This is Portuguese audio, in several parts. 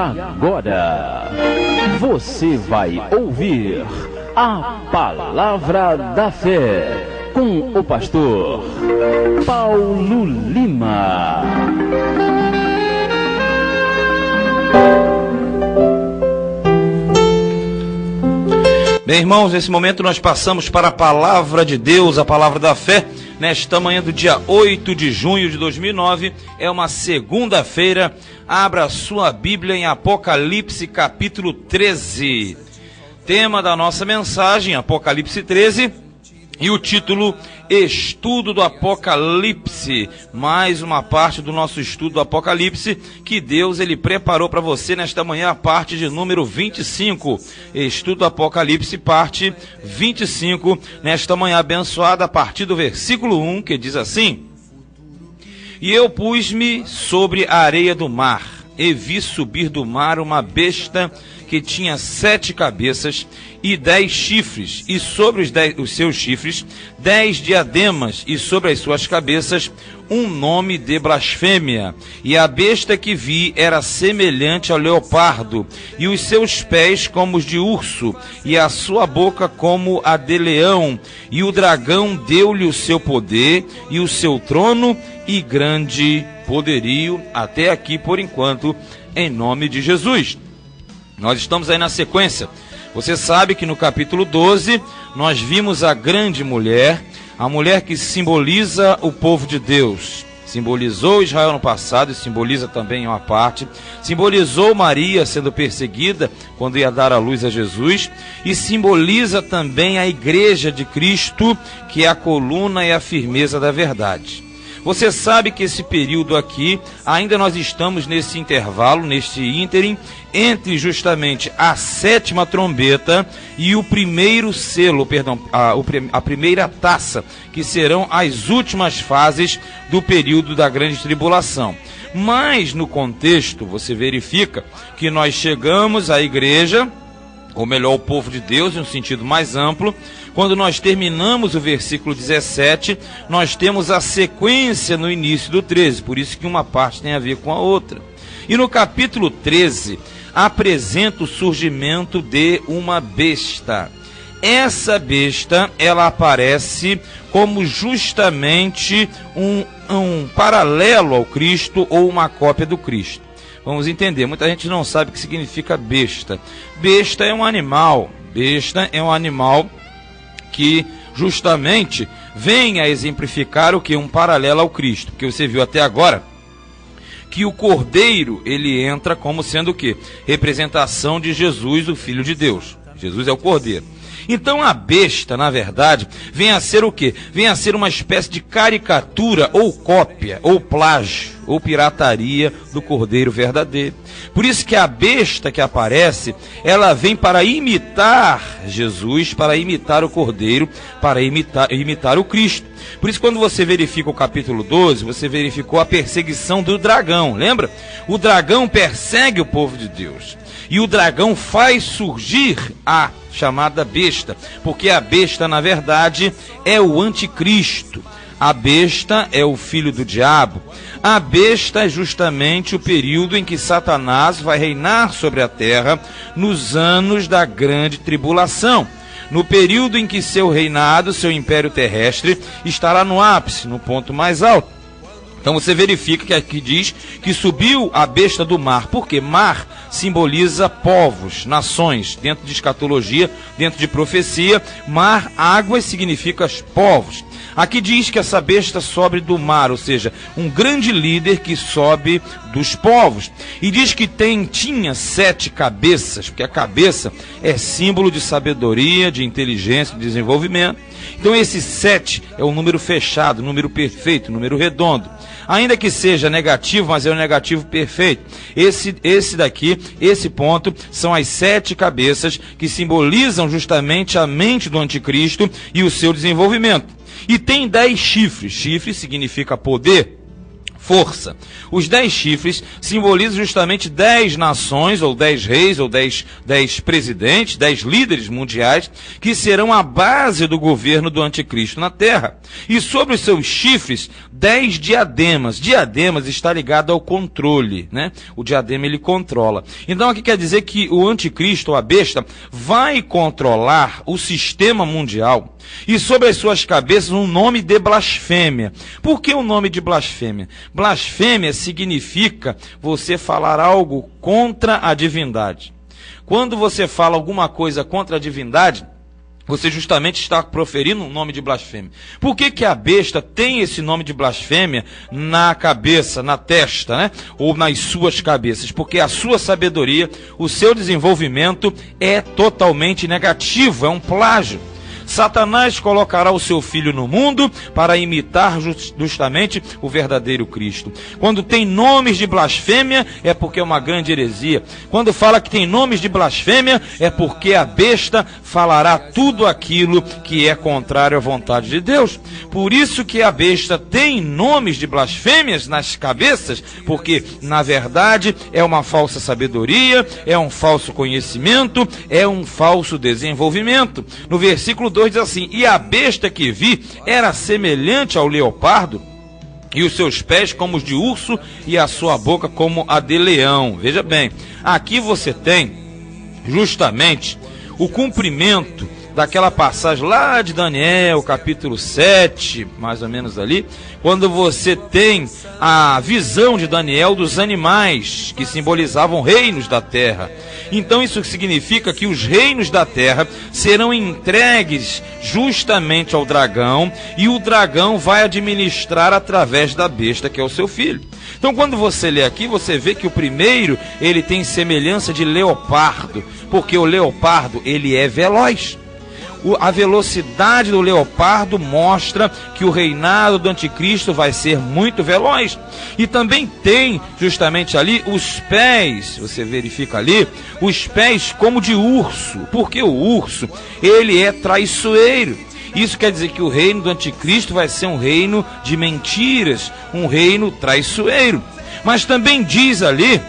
agora você vai ouvir a Palavra da Fé com o pastor Paulo Lima. Bem, irmãos, nesse momento nós passamos para a Palavra de Deus, a Palavra da Fé. Nesta manhã do dia 8 de junho de 2009, é uma segunda-feira. Abra sua Bíblia em Apocalipse capítulo 13. Tema da nossa mensagem, Apocalipse 13, e o título, Estudo do Apocalipse. Mais uma parte do nosso estudo do Apocalipse que Deus ele preparou para você nesta manhã, a parte de número 25. Estudo do Apocalipse, parte 25, nesta manhã abençoada, a partir do versículo 1, que diz assim: E eu pus-me sobre a areia do mar, e vi subir do mar uma besta que tinha 7 cabeças e 10 chifres, e sobre os seus chifres 10 diademas, e sobre as suas cabeças um nome de blasfêmia. E a besta que vi era semelhante ao leopardo, e os seus pés como os de urso, e a sua boca como a de leão. E o dragão deu-lhe o seu poder, e o seu trono, e grande poderio. Até aqui por enquanto, em nome de Jesus. Nós estamos aí na sequência. Você sabe que no capítulo 12 nós vimos a grande mulher, a mulher que simboliza o povo de Deus. Simbolizou Israel no passado e simboliza também em uma parte. Simbolizou Maria sendo perseguida quando ia dar à luz a Jesus. E simboliza também a igreja de Cristo, que é a coluna e a firmeza da verdade. Você sabe que esse período aqui, ainda nós estamos nesse intervalo, neste ínterim, entre justamente a 7ª trombeta e o primeiro selo, a primeira taça, que serão as últimas fases do período da grande tribulação. Mas no contexto, você verifica que nós chegamos à igreja, ou melhor, o povo de Deus, em um sentido mais amplo. Quando nós terminamos o versículo 17, nós temos a sequência no início do 13, por isso que uma parte tem a ver com a outra. E no capítulo 13, apresenta o surgimento de uma besta. Essa besta, ela aparece como justamente um paralelo ao Cristo ou uma cópia do Cristo. Vamos entender, muita gente não sabe o que significa besta. Besta é um animal, que justamente vem a exemplificar o que? Um paralelo ao Cristo. Porque você viu até agora que o Cordeiro, ele entra como sendo o quê? Representação de Jesus, o Filho de Deus. Jesus é o Cordeiro. Então a besta, na verdade, vem a ser o quê? Vem a ser uma espécie de caricatura, ou cópia, ou plágio, ou pirataria do Cordeiro verdadeiro. Por isso que a besta que aparece, ela vem para imitar Jesus, para imitar o Cordeiro, para imitar o Cristo. Por isso, quando você verifica o capítulo 12, você verificou a perseguição do dragão, lembra? O dragão persegue o povo de Deus. E o dragão faz surgir a chamada besta, porque a besta, na verdade, é o anticristo. A besta é o filho do diabo. A besta é justamente o período em que Satanás vai reinar sobre a terra nos anos da grande tribulação. No período em que seu reinado, seu império terrestre, estará no ápice, no ponto mais alto. Então você verifica que aqui diz que subiu a besta do mar. Por quê? Mar simboliza povos, nações. Dentro de escatologia, dentro de profecia, mar, águas significa povos. Aqui diz que essa besta sobe do mar, ou seja, um grande líder que sobe dos povos. E diz que tinha 7 cabeças, porque a cabeça é símbolo de sabedoria, de inteligência, de desenvolvimento. Então esse 7 é um número fechado, número perfeito, número redondo. Ainda que seja negativo, mas é um negativo perfeito. Esse ponto, são as 7 cabeças que simbolizam justamente a mente do anticristo e o seu desenvolvimento. E tem 10 chifres. Chifre significa poder, força. Os 10 chifres simbolizam justamente 10 nações, ou 10 reis, ou 10 presidentes, 10 líderes mundiais, que serão a base do governo do anticristo na terra. E sobre os seus chifres, 10 diademas. Diademas está ligado ao controle, né? O diadema ele controla. Então aqui quer dizer que o anticristo, ou a besta, vai controlar o sistema mundial. E sobre as suas cabeças um nome de blasfêmia. Por que o nome de blasfêmia? Blasfêmia significa você falar algo contra a divindade. Quando você fala alguma coisa contra a divindade, você justamente está proferindo um nome de blasfêmia. Por que a besta tem esse nome de blasfêmia na cabeça, na testa, né? Ou nas suas cabeças? Porque a sua sabedoria, o seu desenvolvimento é totalmente negativo, é um plágio. Satanás colocará o seu filho no mundo para imitar justamente o verdadeiro Cristo. Quando tem nomes de blasfêmia, é porque é uma grande heresia. Quando fala que tem nomes de blasfêmia, é porque a besta falará tudo aquilo que é contrário à vontade de Deus. Por isso que a besta tem nomes de blasfêmias nas cabeças, porque, na verdade, é uma falsa sabedoria, é um falso conhecimento, é um falso desenvolvimento. No versículo 2 diz assim: e a besta que vi era semelhante ao leopardo, e os seus pés como os de urso, e a sua boca como a de leão. Veja bem, aqui você tem justamente o cumprimento daquela passagem lá de Daniel, capítulo 7, mais ou menos ali, quando você tem a visão de Daniel dos animais que simbolizavam reinos da terra. Então isso significa que os reinos da terra serão entregues justamente ao dragão, e o dragão vai administrar através da besta, que é o seu filho. Então quando você lê aqui, você vê que o primeiro, ele tem semelhança de leopardo, porque o leopardo, ele é veloz. A velocidade do leopardo mostra que o reinado do anticristo vai ser muito veloz. E também tem justamente ali os pés, você verifica ali, os pés como de urso, porque o urso, ele é traiçoeiro. Isso quer dizer que o reino do anticristo vai ser um reino de mentiras, um reino traiçoeiro. Mas também diz ali,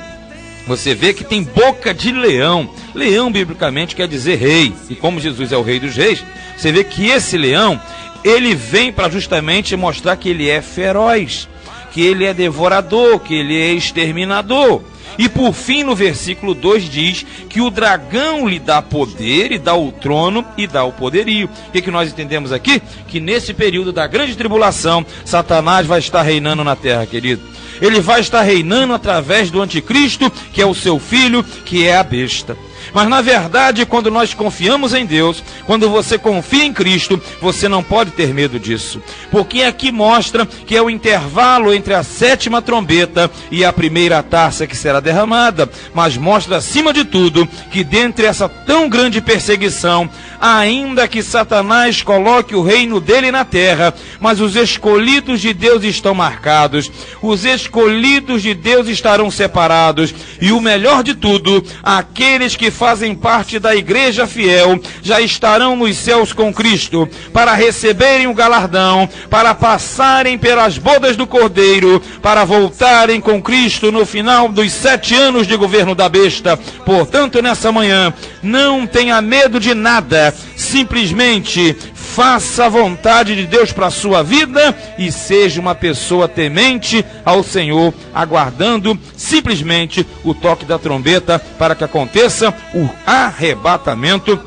você vê que tem boca de leão. Leão, biblicamente, quer dizer rei. E como Jesus é o rei dos reis, você vê que esse leão, ele vem para justamente mostrar que ele é feroz, que ele é devorador, que ele é exterminador. E por fim, no versículo 2 diz que o dragão lhe dá poder, e dá o trono, e dá o poderio. O que nós entendemos aqui? Que nesse período da grande tribulação, Satanás vai estar reinando na terra, querido. Ele vai estar reinando através do anticristo, que é o seu filho, que é a besta. Mas na verdade, quando nós confiamos em Deus, quando você confia em Cristo, você não pode ter medo disso. Porque aqui mostra que é o intervalo entre a 7ª trombeta e a primeira taça que será derramada. Mas mostra acima de tudo que dentre essa tão grande perseguição, ainda que Satanás coloque o reino dele na terra, mas os escolhidos de Deus estão marcados, os escolhidos de Deus estarão separados, e o melhor de tudo, aqueles que fazem parte da igreja fiel já estarão nos céus com Cristo, para receberem o galardão, para passarem pelas bodas do Cordeiro, para voltarem com Cristo no final dos 7 anos de governo da besta. Portanto, nessa manhã, não tenha medo de nada, simplesmente faça a vontade de Deus para a sua vida e seja uma pessoa temente ao Senhor, aguardando simplesmente o toque da trombeta para que aconteça o arrebatamento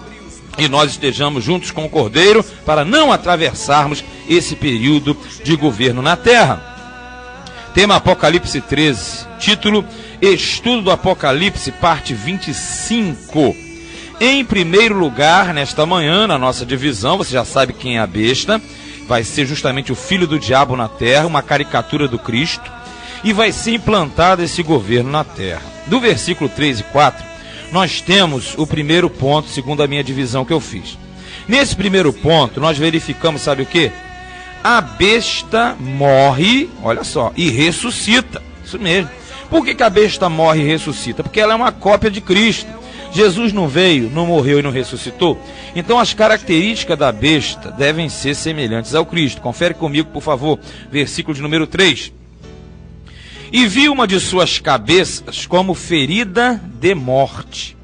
e nós estejamos juntos com o Cordeiro para não atravessarmos esse período de governo na terra. Tema Apocalipse 13, título Estudo do Apocalipse, parte 25. Em primeiro lugar, nesta manhã, na nossa divisão, você já sabe quem é a besta, vai ser justamente o filho do diabo na terra, uma caricatura do Cristo, e vai ser implantado esse governo na terra. Do versículo 3 e 4, nós temos o primeiro ponto, segundo a minha divisão que eu fiz. Nesse primeiro ponto, nós verificamos, sabe o quê? A besta morre, olha só, e ressuscita. Isso mesmo. Por que a besta morre e ressuscita? Porque ela é uma cópia de Cristo. Jesus não veio, não morreu e não ressuscitou. Então as características da besta devem ser semelhantes ao Cristo. Confere comigo, por favor, versículo de número 3. E vi uma de suas cabeças como ferida de morte,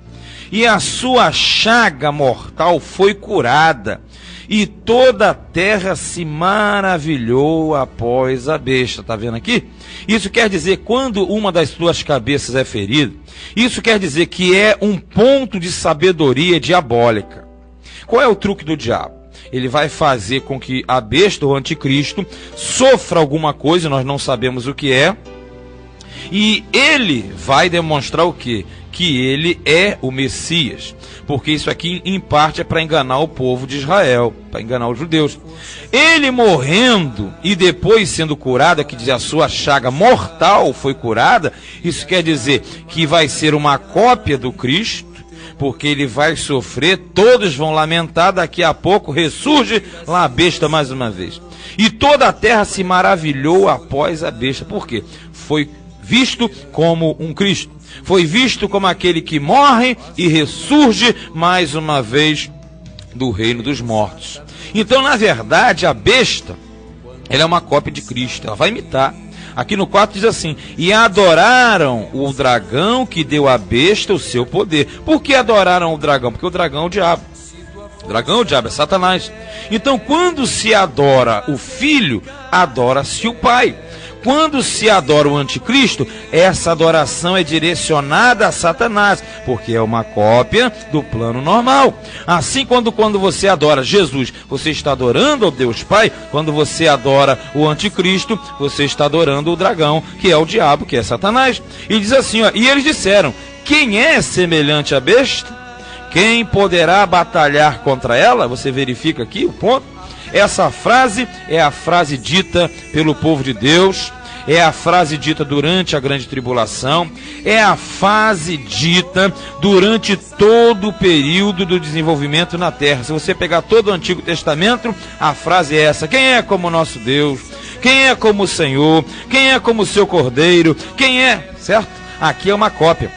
e a sua chaga mortal foi curada, e toda a terra se maravilhou após a besta. Está vendo aqui? Isso quer dizer, quando uma das suas cabeças é ferida, isso quer dizer que é um ponto de sabedoria diabólica. Qual é o truque do diabo? Ele vai fazer com que a besta, o anticristo, sofra alguma coisa, nós não sabemos o que é, e ele vai demonstrar o quê? Que ele é o Messias, porque isso aqui em parte é para enganar o povo de Israel, para enganar os judeus. Ele morrendo e depois sendo curado, que diz a sua chaga mortal foi curada, isso quer dizer que vai ser uma cópia do Cristo, porque ele vai sofrer, todos vão lamentar, daqui a pouco ressurge lá a besta mais uma vez. E toda a terra se maravilhou após a besta, por quê? Foi visto como um Cristo, foi visto como aquele que morre e ressurge mais uma vez do reino dos mortos. Então, na verdade, a besta, ela é uma cópia de Cristo, ela vai imitar. Aqui no 4 diz assim: e adoraram o dragão que deu à besta o seu poder. Por que adoraram o dragão? Porque o dragão é o diabo. O dragão é o diabo, é Satanás. Então, quando se adora o filho, adora-se o pai. Quando se adora o anticristo, essa adoração é direcionada a Satanás, porque é uma cópia do plano normal. Assim, quando você adora Jesus, você está adorando ao Deus Pai. Quando você adora o anticristo, você está adorando o dragão, que é o diabo, que é Satanás. E diz assim, ó, e eles disseram: quem é semelhante à besta? Quem poderá batalhar contra ela? Você verifica aqui o ponto. Essa frase é a frase dita pelo povo de Deus, é a frase dita durante a grande tribulação, é a frase dita durante todo o período do desenvolvimento na terra. Se você pegar todo o Antigo Testamento, a frase é essa: quem é como o nosso Deus? Quem é como o Senhor? Quem é como o seu Cordeiro? Quem é? Certo? Aqui é uma cópia.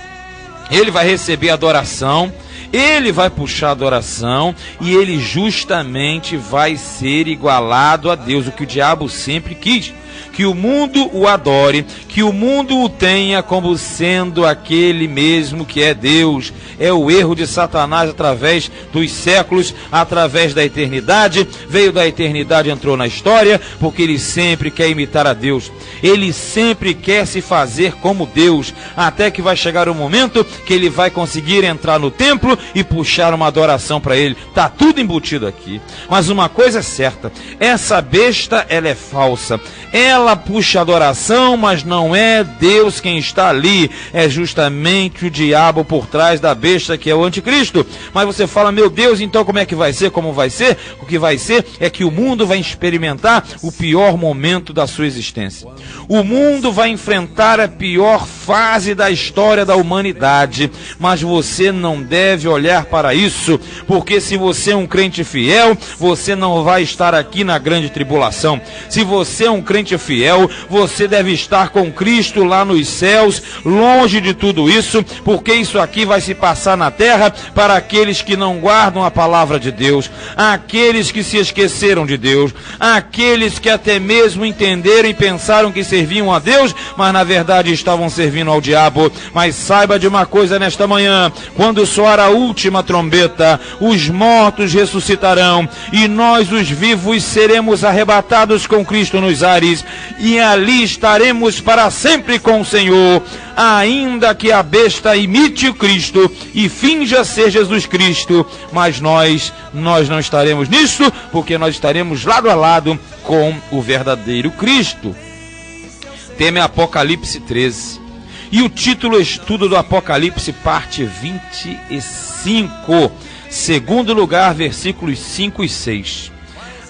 Ele vai receber adoração, ele vai puxar a adoração e ele justamente vai ser igualado a Deus, o que o diabo sempre quis, que o mundo o adore, que o mundo o tenha como sendo aquele mesmo que é Deus. É o erro de Satanás através dos séculos, através da eternidade. Veio da eternidade, entrou na história, porque ele sempre quer imitar a Deus. Ele sempre quer se fazer como Deus, até que vai chegar o momento que ele vai conseguir entrar no templo e puxar uma adoração para ele. Está tudo embutido aqui. Mas uma coisa é certa: essa besta, ela é falsa. Ela puxa adoração, mas não é Deus quem está ali. É justamente o diabo por trás da besta, que é o anticristo. Mas você fala: meu Deus, então como é que vai ser? Como vai ser? O que vai ser é que o mundo vai experimentar o pior momento da sua existência. O mundo vai enfrentar a pior fase da história da humanidade. Mas você não deve olhar para isso, porque se você é um crente fiel, você não vai estar aqui na grande tribulação. Se você é um crente fiel, você deve estar com Cristo lá nos céus, longe de tudo isso, porque isso aqui vai se passar na terra para aqueles que não guardam a palavra de Deus, aqueles que se esqueceram de Deus, aqueles que até mesmo entenderam e pensaram que serviam a Deus, mas na verdade estavam servindo ao diabo. Mas saiba de uma coisa nesta manhã: quando soar a última trombeta, os mortos ressuscitarão e nós, os vivos, seremos arrebatados com Cristo nos ares, e ali estaremos para sempre com o Senhor, ainda que a besta imite o Cristo e finja ser Jesus Cristo. Mas nós não estaremos nisso, porque nós estaremos lado a lado com o verdadeiro Cristo. Tema é Apocalipse 13. E o título: Estudo do Apocalipse, parte 25. Segundo lugar, versículos 5 e 6.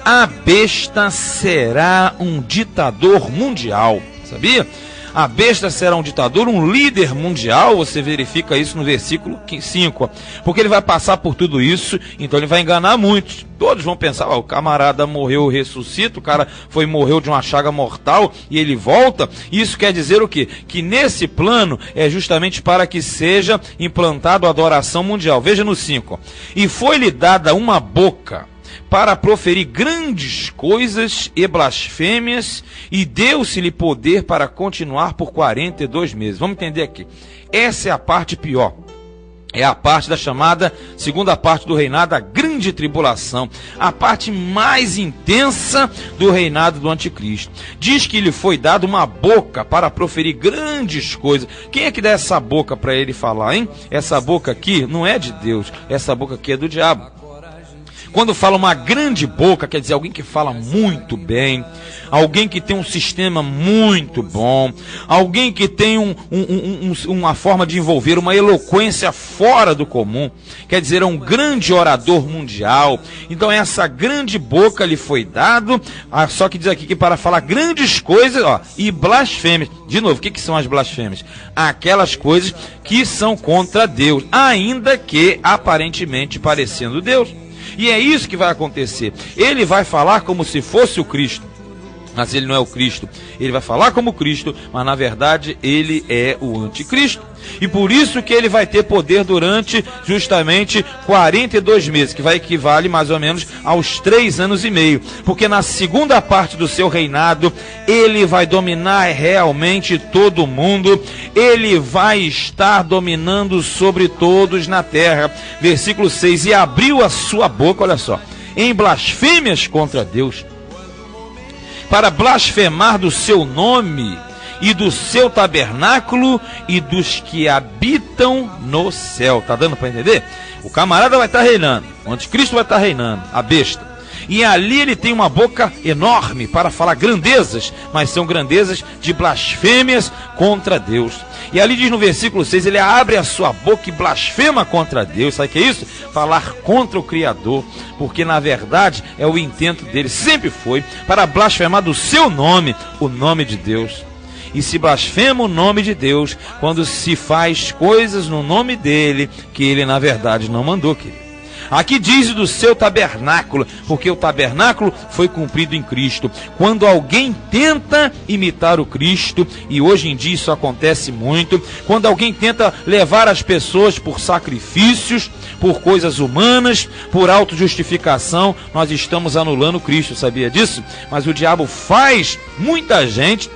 A besta será um ditador mundial. Sabia? A besta será um ditador, um líder mundial. Você verifica isso no versículo 5. Porque ele vai passar por tudo isso, então ele vai enganar muitos. Todos vão pensar: o camarada morreu, ressuscita, o cara morreu de uma chaga mortal e ele volta. Isso quer dizer o quê? Que nesse plano é justamente para que seja implantado a adoração mundial. Veja no 5. E foi-lhe dada uma boca para proferir grandes coisas e blasfêmias, e deu-se-lhe poder para continuar por 42 meses. Vamos entender aqui. Essa é a parte pior. É a parte da chamada segunda parte do reinado, a grande tribulação, a parte mais intensa do reinado do anticristo. Diz que lhe foi dado uma boca para proferir grandes coisas. Quem é que dá essa boca para ele falar, hein? Essa boca aqui não é de Deus, essa boca aqui é do diabo. Quando fala uma grande boca, quer dizer alguém que fala muito bem, alguém que tem um sistema muito bom, alguém que tem uma forma de envolver, uma eloquência fora do comum, quer dizer, é um grande orador mundial. Então essa grande boca lhe foi dado, só que diz aqui que para falar grandes coisas, e blasfêmias. De novo, o que são as blasfêmias? Aquelas coisas que são contra Deus, ainda que aparentemente parecendo Deus. E é isso que vai acontecer. Ele vai falar como se fosse o Cristo, mas ele não é o Cristo. Ele vai falar como Cristo, mas na verdade ele é o anticristo. E por isso que ele vai ter poder durante justamente 42 meses, que vai equivale mais ou menos aos 3 anos e meio. Porque na segunda parte do seu reinado, ele vai dominar realmente todo mundo. Ele vai estar dominando sobre todos na terra. Versículo 6, e abriu a sua boca, olha só, em blasfêmias contra Deus, para blasfemar do seu nome e do seu tabernáculo e dos que habitam no céu. Tá dando para entender? O camarada vai estar reinando, o anticristo vai estar reinando, a besta. E ali ele tem uma boca enorme para falar grandezas, mas são grandezas de blasfêmias contra Deus. E ali diz no versículo 6, ele abre a sua boca e blasfema contra Deus. Sabe o que é isso? Falar contra o Criador, porque na verdade é o intento dele, sempre foi, para blasfemar do seu nome, o nome de Deus. E se blasfema o nome de Deus quando se faz coisas no nome dele que ele na verdade não mandou, querido. Aqui diz do seu tabernáculo, porque o tabernáculo foi cumprido em Cristo. Quando alguém tenta imitar o Cristo, e hoje em dia isso acontece muito, quando alguém tenta levar as pessoas por sacrifícios, por coisas humanas, por autojustificação, nós estamos anulando Cristo, sabia disso? Mas o diabo faz muita gente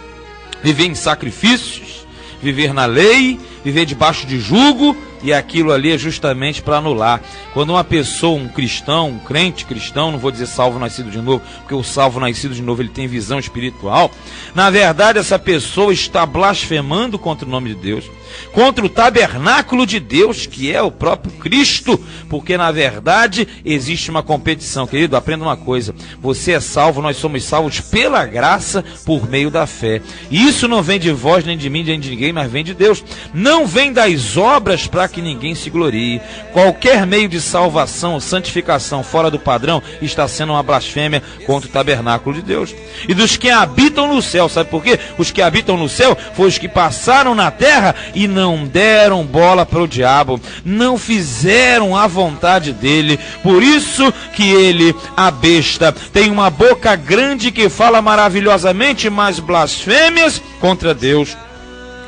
viver em sacrifícios, viver na lei, viver debaixo de jugo, e aquilo ali é justamente para anular. Quando uma pessoa, um cristão, um crente cristão, não vou dizer salvo nascido de novo, porque o salvo nascido de novo ele tem visão espiritual, na verdade essa pessoa está blasfemando contra o nome de Deus, contra o tabernáculo de Deus, que é o próprio Cristo, porque na verdade existe uma competição. Querido, aprenda uma coisa, você é salvo, nós somos salvos pela graça, por meio da fé. E isso não vem de vós, nem de mim, nem de ninguém, mas vem de Deus. Não vem das obras para que ninguém se glorie. Qualquer meio de salvação, santificação fora do padrão, está sendo uma blasfêmia contra o tabernáculo de Deus. E dos que habitam no céu, sabe por quê? Os que habitam no céu foram os que passaram na terra e não deram bola para o diabo, não fizeram a vontade dele. Por isso que ele, a besta, tem uma boca grande que fala maravilhosamente, mas blasfêmias contra Deus,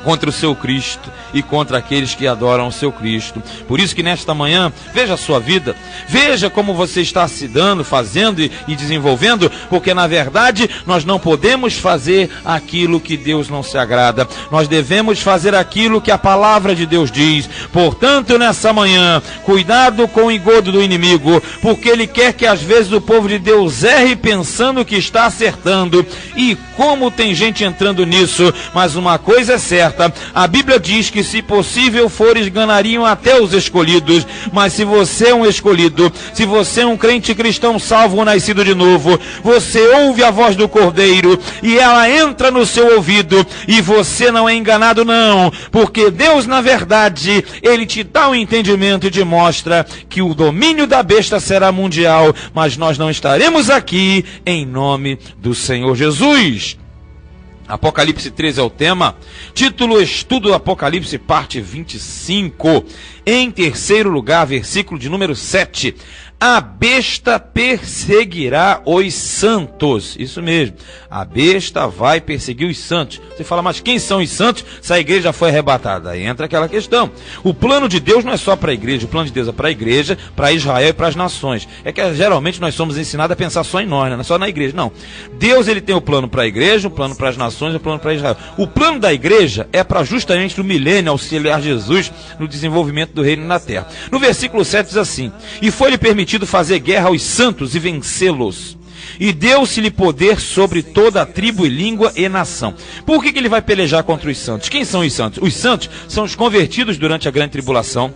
contra o seu Cristo e contra aqueles que adoram o seu Cristo. Por isso que nesta manhã, veja a sua vida, veja como você está se dando, fazendo e desenvolvendo, porque na verdade nós não podemos fazer aquilo que Deus não se agrada, nós devemos fazer aquilo que a palavra de Deus diz. Portanto, nessa manhã, cuidado com o engodo do inimigo, porque ele quer que às vezes o povo de Deus erre pensando que está acertando, e como tem gente entrando nisso. Mas uma coisa é certa, a Bíblia diz que se possível for, esganariam até os escolhidos. Mas se você é um escolhido, se você é um crente cristão salvo ou nascido de novo, você ouve a voz do Cordeiro e ela entra no seu ouvido, e você não é enganado não, porque Deus na verdade, ele te dá um entendimento e te mostra que o domínio da besta será mundial, mas nós não estaremos aqui em nome do Senhor Jesus. Apocalipse 13 é o tema. Título: Estudo do Apocalipse, parte 25. Em terceiro lugar, versículo de número 7. a besta perseguirá os santos. Isso mesmo, a besta vai perseguir os santos. Você fala, mas quem são os santos se a igreja foi arrebatada? Aí entra aquela questão. O plano de Deus não é só para a igreja, o plano de Deus é para a igreja, para Israel e para as nações. É que geralmente nós somos ensinados a pensar só em nós, né? Não é só na igreja, não. Deus, ele tem o plano para a igreja, o plano para as nações e o plano para Israel. O plano da igreja é para justamente no milênio auxiliar Jesus no desenvolvimento do reino na terra. No versículo 7 diz assim: e foi-lhe permitido fazer guerra aos santos e vencê-los. E deu-se-lhe poder sobre toda a tribo e língua e nação. Por que ele vai pelejar contra os santos? Quem são os santos? Os santos são os convertidos durante a grande tribulação.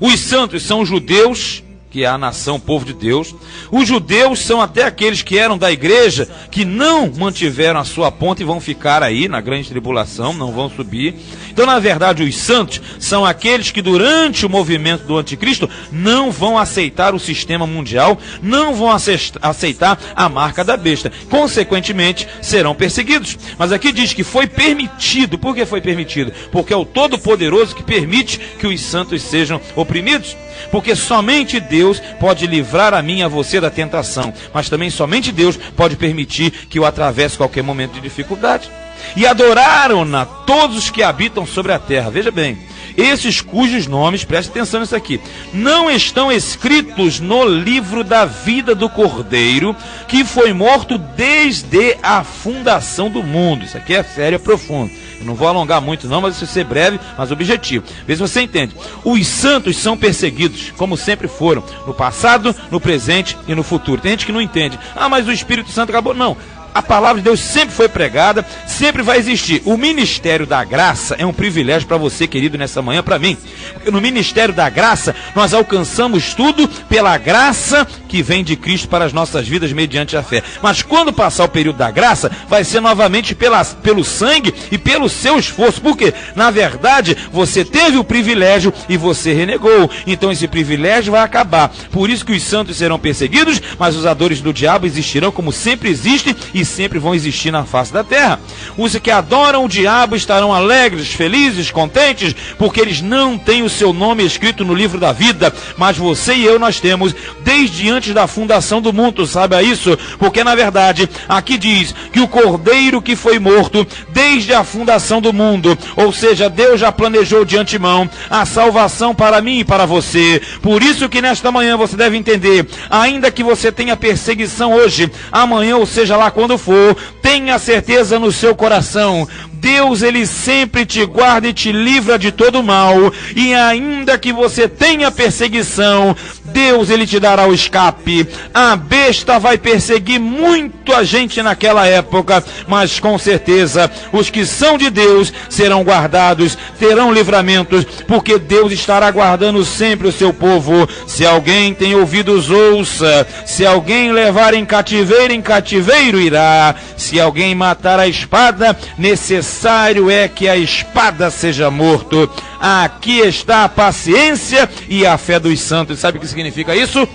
Os santos são os judeus, que é a nação, o povo de Deus. Os judeus são até aqueles que eram da igreja, que não mantiveram a sua ponta e vão ficar aí na grande tribulação, não vão subir. Então, na verdade, os santos são aqueles que durante o movimento do anticristo não vão aceitar o sistema mundial, não vão aceitar a marca da besta. Consequentemente, serão perseguidos. Mas aqui diz que foi permitido. Por que foi permitido? Porque é o Todo-Poderoso que permite que os santos sejam oprimidos. Porque somente Deus pode livrar a mim e a você da tentação, mas também somente Deus pode permitir que eu atravesse qualquer momento de dificuldade. E adoraram-na todos os que habitam sobre a terra. Veja bem, esses cujos nomes, preste atenção nisso aqui, não estão escritos no livro da vida do Cordeiro, que foi morto desde a fundação do mundo. Isso aqui é sério, é profundo. Eu não vou alongar muito não, mas isso vai ser breve, mas objetivo. Vê se você entende. Os santos são perseguidos, como sempre foram, no passado, no presente e no futuro. Tem gente que não entende. Ah, mas o Espírito Santo acabou. Não. A palavra de Deus sempre foi pregada, sempre vai existir. O ministério da graça é um privilégio para você, querido, nessa manhã, para mim. Porque no ministério da graça, nós alcançamos tudo pela graça que vem de Cristo para as nossas vidas mediante a fé. Mas quando passar o período da graça, vai ser novamente pelo sangue e pelo seu esforço. Porque, na verdade, você teve o privilégio e você renegou. Então esse privilégio vai acabar. Por isso que os santos serão perseguidos, mas os adoradores do diabo existirão como sempre existem e sempre vão existir na face da terra. Os que adoram o diabo estarão alegres, felizes, contentes, porque eles não têm o seu nome escrito no livro da vida, mas você e eu nós temos desde antes da fundação do mundo, sabe isso? Porque na verdade, aqui diz que o Cordeiro que foi morto desde a fundação do mundo, ou seja, Deus já planejou de antemão a salvação para mim e para você. Por isso que nesta manhã você deve entender, ainda que você tenha perseguição hoje, amanhã, ou seja lá quando for, tenha certeza no seu coração, Deus, ele sempre te guarda e te livra de todo mal, e ainda que você tenha perseguição, Deus, ele te dará o escape. A besta vai perseguir muito a gente naquela época, mas com certeza, os que são de Deus serão guardados, terão livramentos, porque Deus estará guardando sempre o seu povo. Se alguém tem ouvidos, ouça. Se alguém levar em cativeiro irá. Se alguém matar a espada, necessário é que a espada seja morto. Aqui está a paciência e a fé dos santos. Sabe o que significa isso?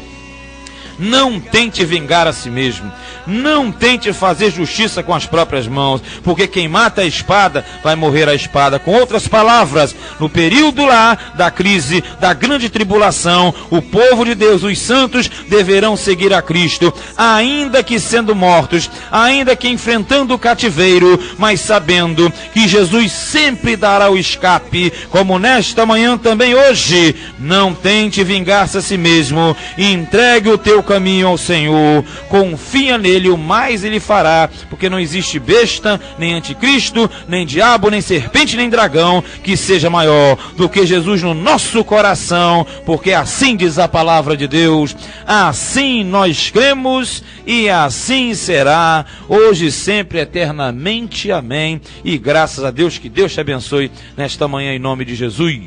Não tente vingar a si mesmo. Não tente fazer justiça com as próprias mãos, porque quem mata a espada vai morrer a espada. Com outras palavras, no período lá da crise, da grande tribulação, o povo de Deus, os santos, deverão seguir a Cristo, ainda que sendo mortos, ainda que enfrentando o cativeiro, mas sabendo que Jesus sempre dará o escape, como nesta manhã também hoje. Não tente vingar-se a si mesmo, entregue o teu caminho ao Senhor, confia nele, o mais ele fará, porque não existe besta, nem anticristo, nem diabo, nem serpente, nem dragão que seja maior do que Jesus no nosso coração, porque assim diz a palavra de Deus. Assim nós cremos e assim será, hoje, sempre, eternamente. Amém. E graças a Deus, que Deus te abençoe nesta manhã em nome de Jesus.